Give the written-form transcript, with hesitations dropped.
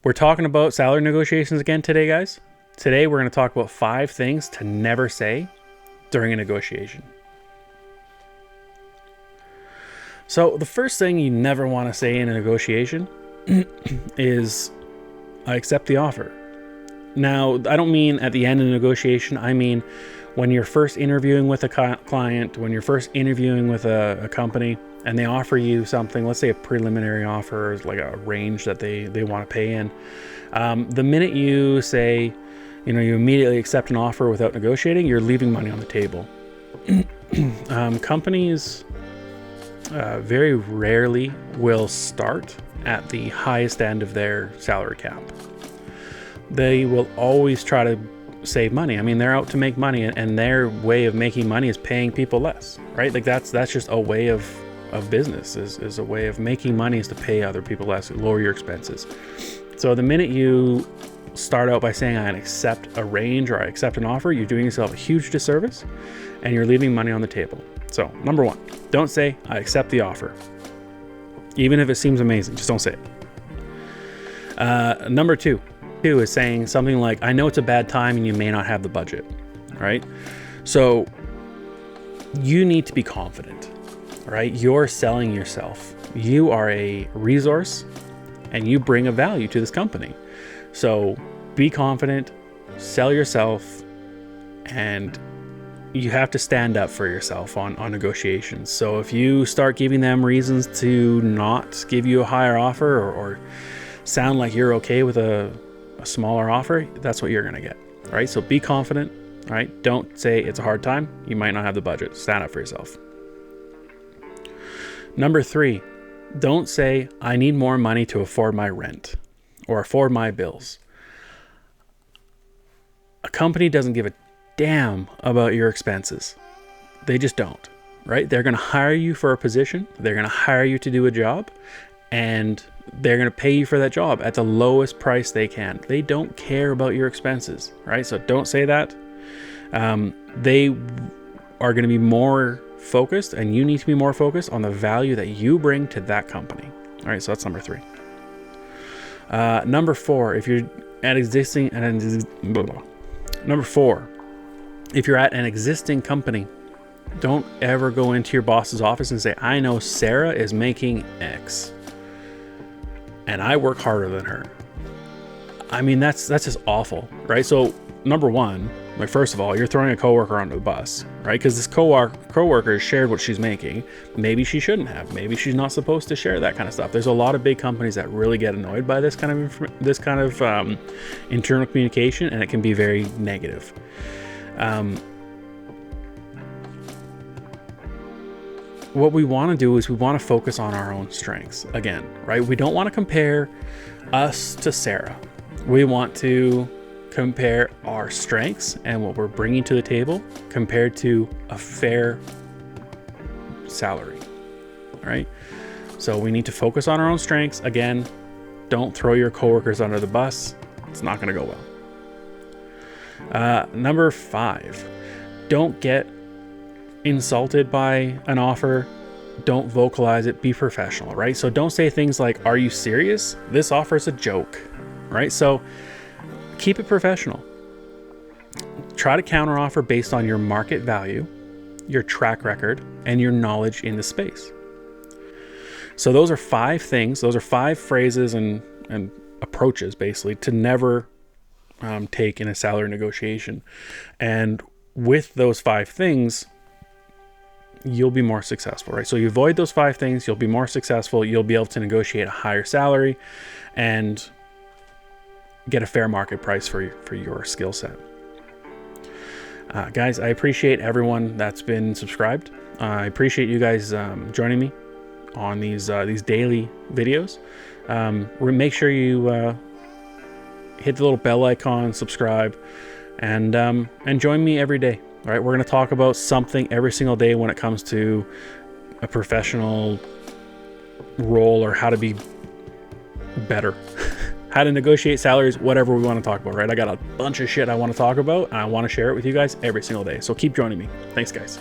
We're talking about salary negotiations again today, guys. Today, we're going to talk about 5 things to never say during a negotiation. So the first thing you never want to say in a negotiation is, I accept the offer. Now, I don't mean at the end of the negotiation. I mean when you're first interviewing with a client, when you're first interviewing with a company, and they offer you something, let's say a preliminary offer, like a range that they want to pay in. The minute you say, you immediately accept an offer without negotiating, you're leaving money on the table. Companies very rarely will start at the highest end of their salary cap. They will always try to save money. I mean, they're out to make money, and their way of making money is paying people less, right? Like that's just a way of business, is a way of making money, is to pay other people less, lower your expenses. So the minute you start out by saying I accept a range or I accept an offer, you're doing yourself a huge disservice and you're leaving money on the table. So number 1, don't say I accept the offer. Even if it seems amazing, just don't say it. Number 2 is saying something like, I know it's a bad time and you may not have the budget, right? So you need to be confident, right? You're selling yourself. You are a resource and you bring a value to this company. So be confident, sell yourself, and you have to stand up for yourself on negotiations. So if you start giving them reasons to not give you a higher offer or sound like you're okay with a smaller offer, that's what you're going to get, right? So be confident, right? Don't say it's a hard time. You might not have the budget. Stand up for yourself. Number 3, don't say I need more money to afford my rent or afford my bills. A company doesn't give a damn about your expenses. They just don't, right? They're going to hire you for a position. They're going to hire you to do a job, and they're going to pay you for that job at the lowest price they can. They don't care about your expenses, right? So don't say that. They are going to be more focused, and you need to be more focused on the value that you bring to that company. All right, so that's number 3. Number 4, if you're at Number 4, if you're at an existing company, don't ever go into your boss's office and say, I know Sarah is making X and I work harder than her. I mean, that's just awful, right? So number 1, like, first of all, you're throwing a coworker onto the bus, right? Because this coworker has shared what she's making. Maybe she shouldn't have. Maybe she's not supposed to share that kind of stuff. There's a lot of big companies that really get annoyed by this kind of internal communication, and it can be very negative. What we want to do is we want to focus on our own strengths again, right? We don't want to compare us to Sarah. We want to compare our strengths and what we're bringing to the table compared to a fair salary, right? So we need to focus on our own strengths. Again, don't throw your coworkers under the bus. It's not going to go well. Number 5, don't get insulted by an offer. Don't vocalize it. Be professional, right? So don't say things like, are you serious? This offer is a joke, right? So keep it professional. Try to counteroffer based on your market value, your track record, and your knowledge in the space. So those are 5 things. Those are 5 phrases and approaches, basically, to never take in a salary negotiation. And with those 5 things, you'll be more successful, right? So you avoid those 5 things, you'll be more successful. You'll be able to negotiate a higher salary and get a fair market price for your skill set. Guys, I appreciate everyone that's been subscribed. I appreciate you guys joining me on these daily videos. Make sure you hit the little bell icon, subscribe, and join me every day. All right, we're going to talk about something every single day when it comes to a professional role or how to be better. How to negotiate salaries, whatever we want to talk about, right? I got a bunch of shit I want to talk about, and I want to share it with you guys every single day. So keep joining me. Thanks, guys.